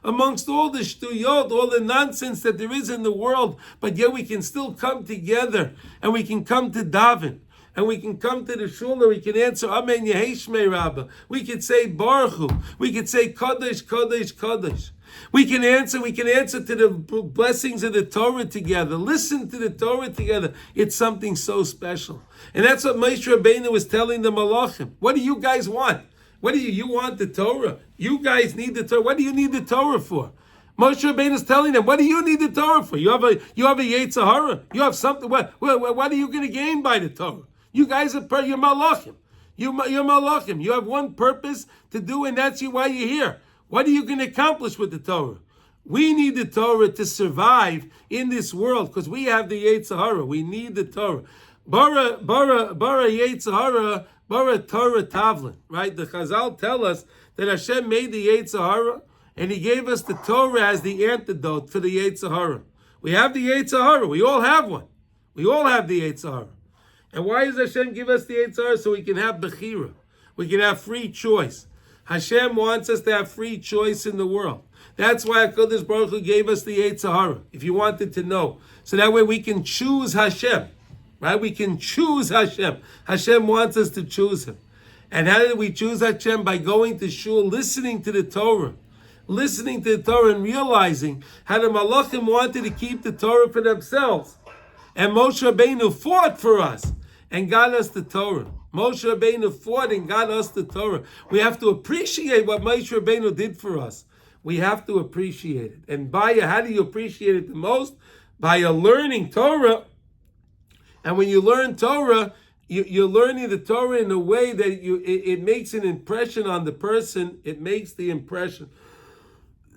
Amongst all the shtuyot, all the nonsense that there is in the world, but yet we can still come together and we can come to daven. And we can come to the shul and we can answer Amen Yehei Rabbah. We could say Baruch Hu. We could say Kodesh, Kodesh, Kodesh. We can answer to the blessings of the Torah together. Listen to the Torah together. It's something so special. And that's what Moshe Rabbeinu was telling the Malachim. What do you guys want? What do you want the Torah? You guys need the Torah. What do you need the Torah for? Moshe Rabbeinu is telling them, what do you need the Torah for? You have a Yetzer Hara. You have something. What are you going to gain by the Torah? You guys are you're malachim. You're malachim. You have one purpose to do, and that's why you're here. What are you going to accomplish with the Torah? We need the Torah to survive in this world because we have the Yetzer Hara. We need the Torah. Bara Yetzer Hara, bara Torah Tavlin. Right? The Chazal tell us that Hashem made the Yetzer Hara and He gave us the Torah as the antidote for the Yetzer Hara. We have the Yetzer Hara. We all have one. We all have the Yetzer Hara. And why does Hashem give us the Yetzer Hara? So we can have Bechira. We can have free choice. Hashem wants us to have free choice in the world. That's why HaKadosh Baruch Hu gave us the Yetzer Hara, if you wanted to know. So that way we can choose Hashem. Right? We can choose Hashem. Hashem wants us to choose Him. And how did we choose Hashem? By going to shul, listening to the Torah. Listening to the Torah and realizing how the Malachim wanted to keep the Torah for themselves. And Moshe Rabbeinu fought for us and got us the Torah. Moshe Rabbeinu fought and got us the Torah. We have to appreciate what Moshe Rabbeinu did for us. We have to appreciate it. And how do you appreciate it the most? By learning Torah. And when you learn Torah, you're learning the Torah in a way that it makes an impression on the person. It makes the impression.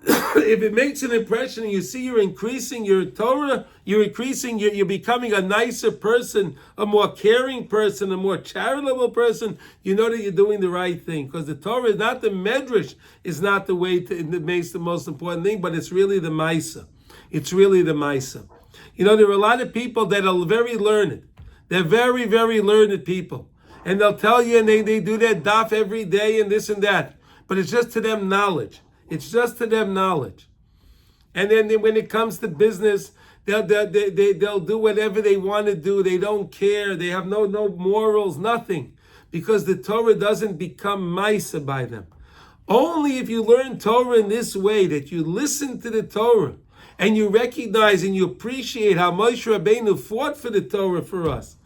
If it makes an impression and you see you're increasing your Torah, you're becoming a nicer person, a more caring person, a more charitable person, you know that you're doing the right thing. Because the Torah is not the medrash, is not the way that makes the most important thing, but it's really the Maisa. It's really the Maisa. You know, there are a lot of people that are very learned. They're very, very learned people. And they'll tell you, and they do their daf every day and this and that. But it's just to them knowledge. It's just to them knowledge. And then when it comes to business, they'll do whatever they want to do. They don't care. They have no morals, nothing. Because the Torah doesn't become Maisa by them. Only if you learn Torah in this way, that you listen to the Torah, and you recognize and you appreciate how Moshe Rabbeinu fought for the Torah for us,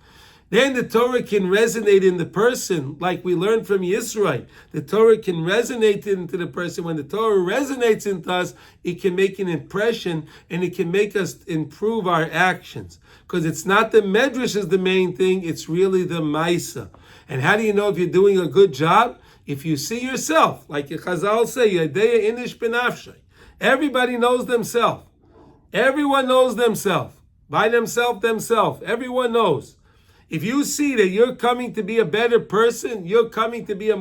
then the Torah can resonate in the person, like we learned from Yisro. The Torah can resonate into the person. When the Torah resonates into us, it can make an impression and it can make us improve our actions. Because it's not the medrash is the main thing, it's really the Maisa. And how do you know if you're doing a good job? If you see yourself, like Chazal say, Yadeya inish benafshay. Everybody knows themselves. Everyone knows themselves. By themselves. Everyone knows. If you see that you're coming to be a better person, you're coming to be a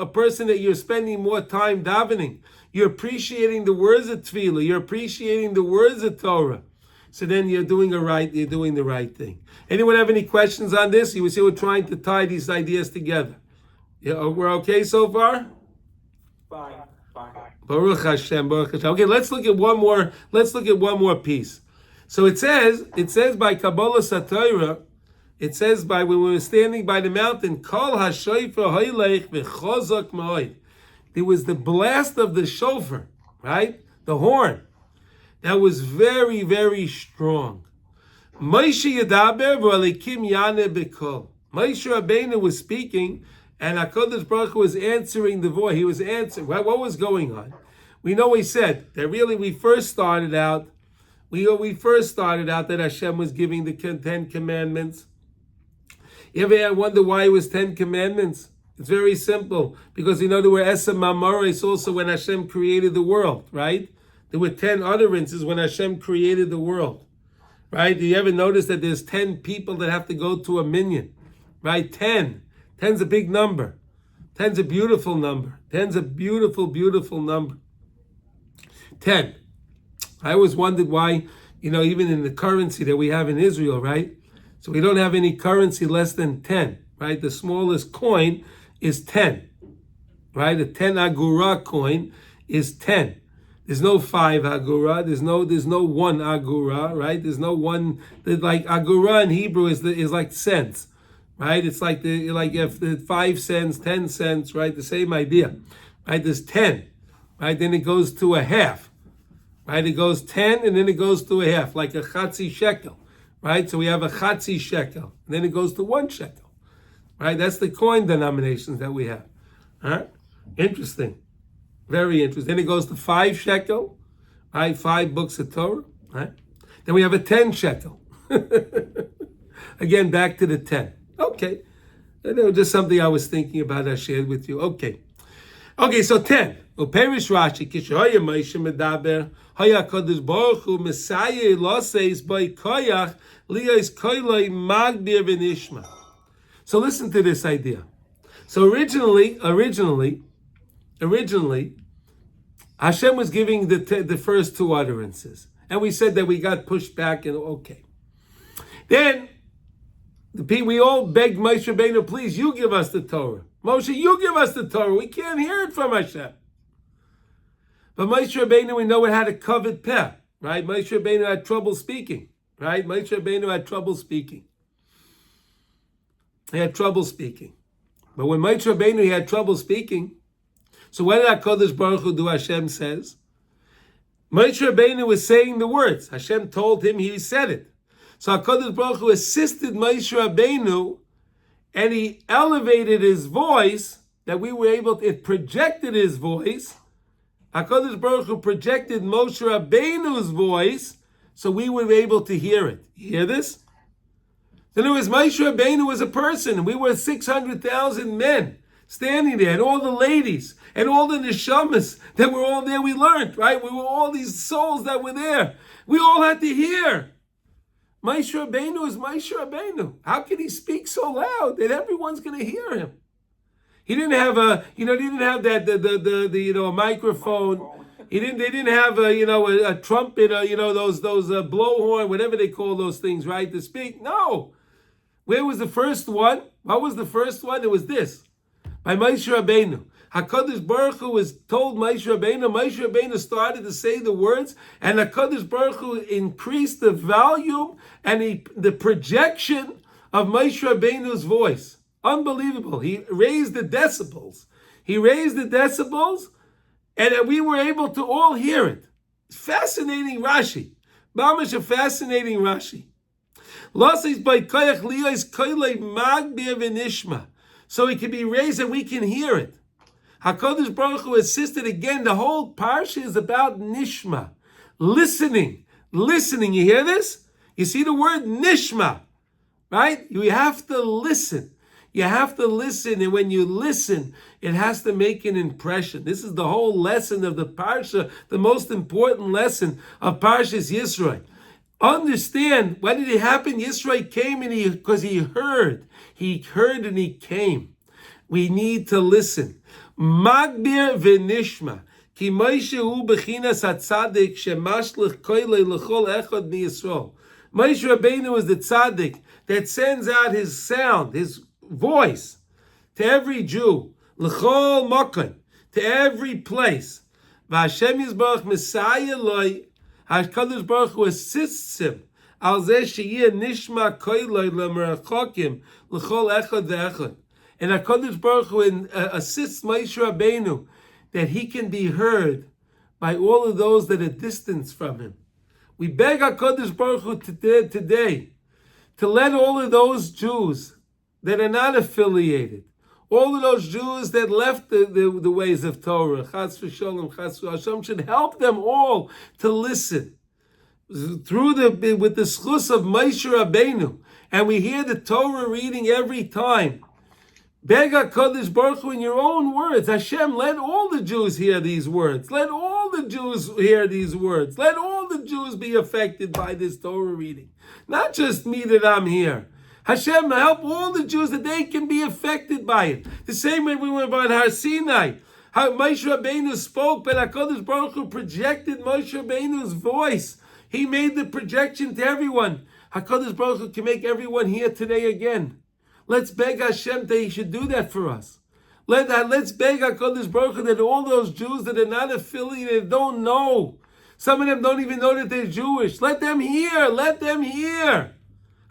person that you're spending more time davening, you're appreciating the words of tefillah, you're appreciating the words of Torah, so then you're doing the right thing. Anyone have any questions on this? You see, we're trying to tie these ideas together. Yeah, we're okay so far? Fine. Baruch Hashem. Okay, let's look at one more piece. So it says by Kabbalah Satorah, it says when we were standing by the mountain, Kol HaShofar Hoylech V'Chozak Ma'od. There was the blast of the shofar, right? The horn. That was very, very strong. Moshe Yadaber V'Alikim Yaneh B'Kol. Moshe Rabbeinu was speaking, and HaKadosh Baruch Hu was answering the voice. He was answering. What was going on? We know he said that really we first started out that Hashem was giving the 10 commandments. You ever wonder why it was 10 commandments? It's very simple. Because there were Esem Mamoros also when Hashem created the world, right? There were 10 utterances when Hashem created the world, right? Do you ever notice that there's 10 people that have to go to a minyan, right? 10. 10's a big number. 10's a beautiful number. 10's a beautiful, beautiful number. 10. I always wondered why, even in the currency that we have in Israel, right? So we don't have any currency less than 10, right? The smallest coin is 10, right? A 10 agura coin is 10. There's no 5 agura. There's no 1 agura, right? There's no one. Like agura in Hebrew is like cents, right? It's like if the 5 cents, 10 cents, right? The same idea, right? There's 10, right? Then it goes to a half. Right, it goes 10 and then it goes to a half, like a chatzi shekel, right? So we have a chatzi shekel, and then it goes to 1 shekel, right? That's the coin denominations that we have, Huh? Interesting. Very interesting. Then it goes to 5 shekel, right? 5 books of Torah, right? Then we have a 10 shekel. Again, back to the 10. Okay. That was just something I was thinking about. I shared with you. Okay. Okay, so 10. Uperish Rashi, Kishoya Moshe Medaber, Haya Kodesh Baruch Hu, Messiah Loseis by Koyach, Liyos Koiloi Magbir V'Nishma. So listen to this idea. So originally, Hashem was giving the first 2 utterances. And we said that we got pushed back and okay. Then, we all begged Moshe Rabbeinu, please, you give us the Torah. Moshe, you give us the Torah. We can't hear it from Hashem. But Moshe Rabbeinu, we know it had a covered peh, right? Moshe Rabbeinu had trouble speaking, right? Moshe Rabbeinu had trouble speaking. He had trouble speaking. But when Moshe Rabbeinu, he had trouble speaking, so what did HaKadosh Baruch Hu do? Hashem says, Moshe Rabbeinu was saying the words. Hashem told him, he said it. So HaKadosh Baruch Hu assisted Moshe Rabbeinu, and he elevated his voice, that we were able to, it projected his voice. HaKadosh Baruch Hu projected Moshe Rabbeinu's voice, so we were able to hear it. You hear this? Then it was Moshe Rabbeinu was a person, and we were 600,000 men standing there, and all the ladies, and all the neshamas that were all there, we learned, right? We were all these souls that were there. We all had to hear. Moshe Rabbeinu is Moshe Rabbeinu. How can he speak so loud that everyone's going to hear him? He didn't have he didn't have that a microphone. They didn't have a trumpet, those blowhorn, whatever they call those things, right, to speak. No. Where was the first one? What was the first one? It was this, by Moshe Rabbeinu. HaKadosh Baruch Hu was told Moshe Rabbeinu started to say the words, and HaKadosh Baruch Hu increased the volume and the projection of Moshe Rabbeinu's voice. Unbelievable. He raised the decibels. And we were able to all hear it. Fascinating Rashi. Mamash, a fascinating Rashi. So it can be raised and we can hear it. HaKadosh Baruch Hu assisted again. The whole parsha is about nishma. Listening. You hear this? You see the word nishma, right? You have to listen. And when you listen, it has to make an impression. This is the whole lesson of the parsha, the most important lesson of Parshas Yitro. Understand, what did it happen? Yisro came because he heard. He heard and he came. We need to listen. Magbir v'nishma. Ki Moshe hu bechinas hatzadik shemashlich koilei l'chol echad miYisrael. Moshe Rabbeinu is the tzaddik that sends out his sound, his voice, to every Jew, l'chol makom, to every place. V'Hashem Yisbarach Messiah loi, HaKadosh Baruch Hu assists him, al zeh sheyeh nishma koilei l'merachokim, l'chol echad ve'echad. And HaKadosh Baruch Hu assists Moshe Rabbeinu that he can be heard by all of those that are distant from him. We beg HaKadosh Baruch Hu today to let all of those Jews that are not affiliated, all of those Jews that left the ways of Torah, Chas v'Sholom, Chas v'Hashem, should help them all to listen with the schus of Moshe Rabbeinu. And we hear the Torah reading every time. Beg HaKadosh Baruch Hu in your own words. Hashem, let all the Jews hear these words. Let all the Jews hear these words. Let all the Jews be affected by this Torah reading. Not just me that I'm here. Hashem, help all the Jews that they can be affected by it. The same way we went about Har Sinai. How Moshe Rabbeinu spoke, but HaKadosh Baruch Hu projected Moshe Rabbeinu's voice. He made the projection to everyone. HaKadosh Baruch Hu can make everyone here today again. Let's beg Hashem that He should do that for us. Let's beg HaKadosh Baruch Hu that all those Jews that are not affiliated, don't know. Some of them don't even know that they're Jewish. Let them hear.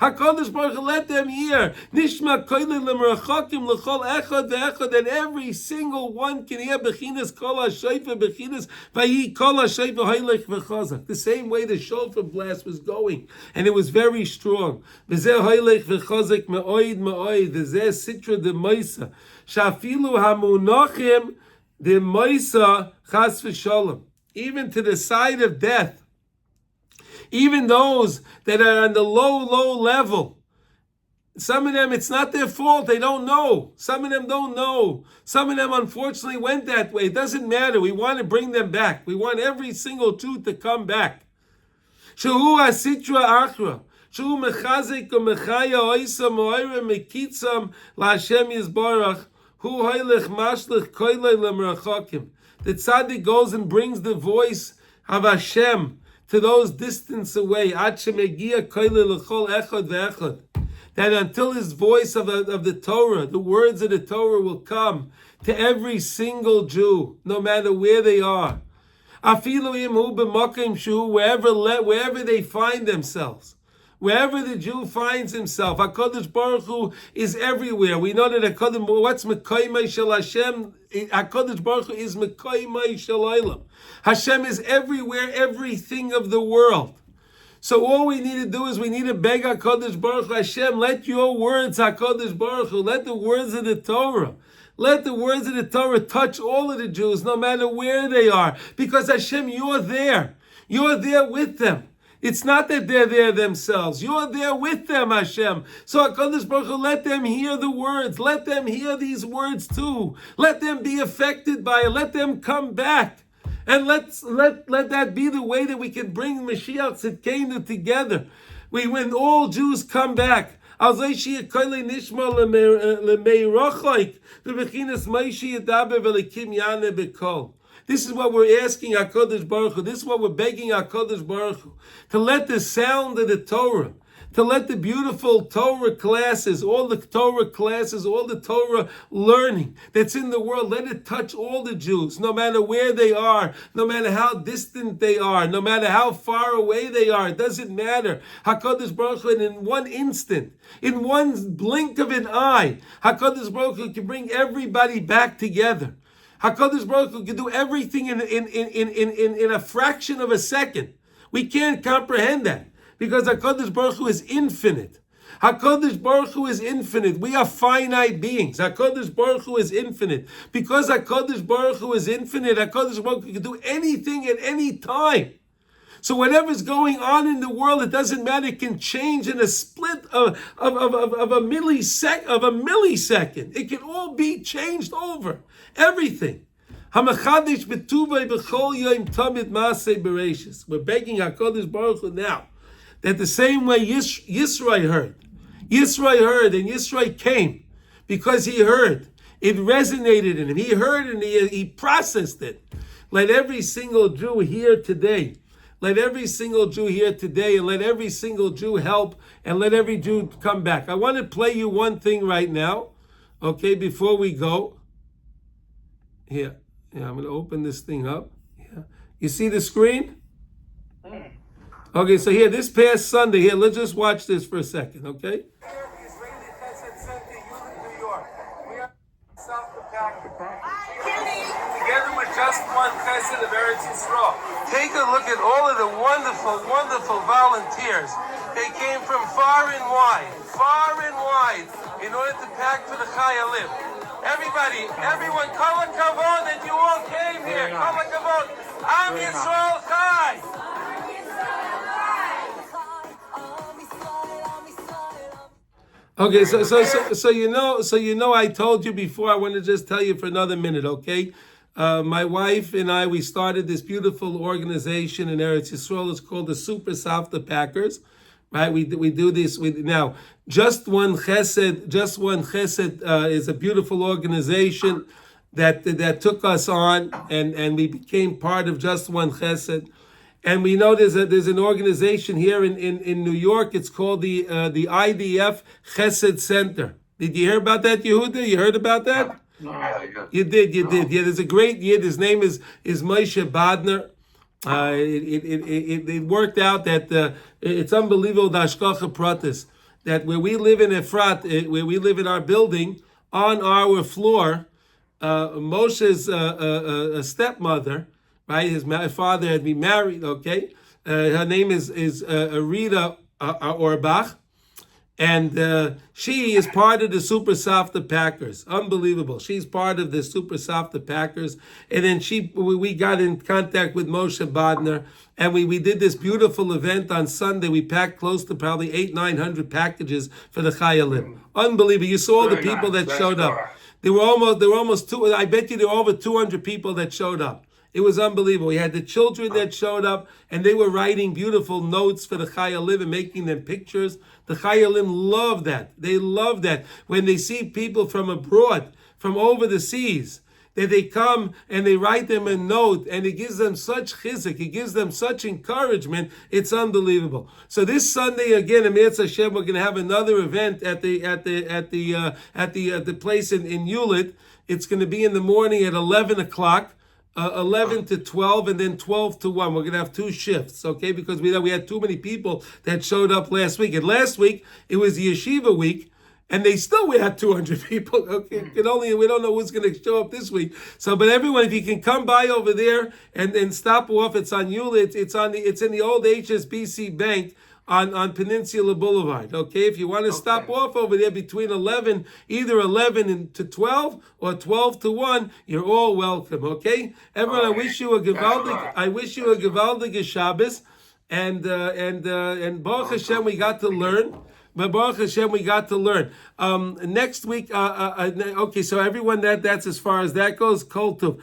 HaKadosh Baruch Hu, let them hear. Nishma koilei l'merachakim l'chol echad ve'echad, and every single one can hear bechinas kol ha'shofar, bechinas vayi kol ha'shofar haylech v'chazak. The same way the shofar blast was going, and it was very strong. V'zeh haylech v'chazak me'oid me'oid. V'zeh sitra de moisa. Shafilu hamunachim de moisa chas v'shalom. Even to the side of death. Even those that are on the low level, some of them, it's not their fault. They don't know. Some of them don't know. Some of them, unfortunately, went that way. It doesn't matter. We want to bring them back. We want every single truth to come back. Shehu asitra achra. Shehu mechazik umechaya oisa moira mekitzam laHashem yizbarach. Hu haylech mashlich koilei lemerachakim. The tzaddik goes and brings the voice of Hashem to those distance away, that until his voice of the Torah, the words of the Torah will come to every single Jew, no matter where they are. Wherever they find themselves. Wherever the Jew finds himself, HaKadosh Baruch Hu is everywhere. We know that what's Mekoymai Shel Hashem? HaKadosh Baruch Hu is Mekoymai Shel Olam. Hashem is everywhere, everything of the world. So all we need to do is we need to beg HaKadosh Baruch Hu, Hashem, let your words, HaKadosh Baruch Hu, let the words of the Torah, let the words of the Torah touch all of the Jews, no matter where they are. Because Hashem, you're there. You're there with them. It's not that they're there themselves. You're there with them, Hashem. So HaKadosh Baruch Hu, let them hear the words. Let them hear these words too. Let them be affected by it. Let them come back. And let that be the way that we can bring Mashiach Tzidkenu together. When all Jews come back. This is what we're asking HaKadosh Baruch Hu. This is what we're begging HaKadosh Baruch Hu. To let the sound of the Torah, to let the beautiful Torah classes, all the Torah learning that's in the world, let it touch all the Jews, no matter where they are, no matter how distant they are, no matter how far away they are. It doesn't matter. HaKadosh Baruch Hu, in one instant, in one blink of an eye, HaKadosh Baruch Hu can bring everybody back together. HaKadosh Baruch Hu can do everything in a fraction of a second. We can't comprehend that because HaKadosh Baruch Hu is infinite. HaKadosh Baruch Hu is infinite. We are finite beings. HaKadosh Baruch Hu is infinite. Because HaKadosh Baruch Hu is infinite, HaKadosh Baruch Hu can do anything at any time. So whatever's going on in the world, it doesn't matter. It can change in a split of a millisecond. It can all be changed over. Everything. We're begging HaKadosh Baruch Hu now that the same way Yisro heard and Yisro came because he heard. It resonated in him. He heard and he processed it. Let every single Jew here today. Let every single Jew here today and let every single Jew help and let every Jew come back. I want to play you one thing right now, okay, before we go. Here, I'm going to open this thing up. Yeah. You see the screen? Okay, so here, this past Sunday, here, let's just watch this for a second, okay? Together with just one chesed of Eretz Yisrael. Take a look at all of the wonderful, wonderful volunteers. They came from far and wide, in order to pack for the Chayalim. Everybody, everyone, kol hakavod that you all came here. Kol hakavod. Am Yisrael Chai. Okay, so you know I told you before. I want to just tell you for another minute, okay? My wife and I, we started this beautiful organization in Eretz Yisrael. It's called the Super Savta Packers, right? We do this. Now, Just One Chesed is a beautiful organization that took us on, and we became part of Just One Chesed. And we know there's an organization here in New York. It's called the IDF Chesed Center. Did you hear about that, Yehuda? You heard about that? Yeah. You did. Yeah, there's a great Yid. His name is Moshe Badner. It worked out that it's unbelievable, the Hashgacha Pratis. that where we live in Efrat, where we live in our building, on our floor, Moshe's stepmother, right? His father had been married. Okay, her name is Rita Orbach. And she is part of the Super Softa Packers. Unbelievable. She's part of the Super Softa Packers. And then we got in contact with Moshe Bodner, and we did this beautiful event on Sunday. We packed close to probably 800-900 packages for the Chayalim. Unbelievable. You saw all the people that showed up. There were almost two. I bet you there were over 200 people that showed up. It was unbelievable. We had the children that showed up, and they were writing beautiful notes for the Chayalim and making them pictures. The Chayalim love that. They love that. When they see people from abroad, from over the seas, that they come and they write them a note, and it gives them such chizuk, it gives them such encouragement. It's unbelievable. So this Sunday again, Amir Hashem, we're going to have another event at the place in Hewlett. It's going to be in the morning at 11 o'clock. 11 to 12, and then 12 to 1. We're going to have two shifts, okay? Because we had too many people that showed up last week. And last week, it was the yeshiva week, and we had 200 people. Okay, we don't know who's going to show up this week. So, but everyone, if you can come by over there and stop off, it's on Hewlett. It's in the old HSBC Bank on Peninsula Boulevard. Okay, if you want to stop off over there between either 11 to 12 or 12 to 1, you're all welcome. Okay, everyone, I wish you a gewaldige Shabbos, and Baruch Hashem, we got to learn. But Baruch Hashem, we got to learn. Next week, okay, so everyone, that's as far as that goes. Kol Tov.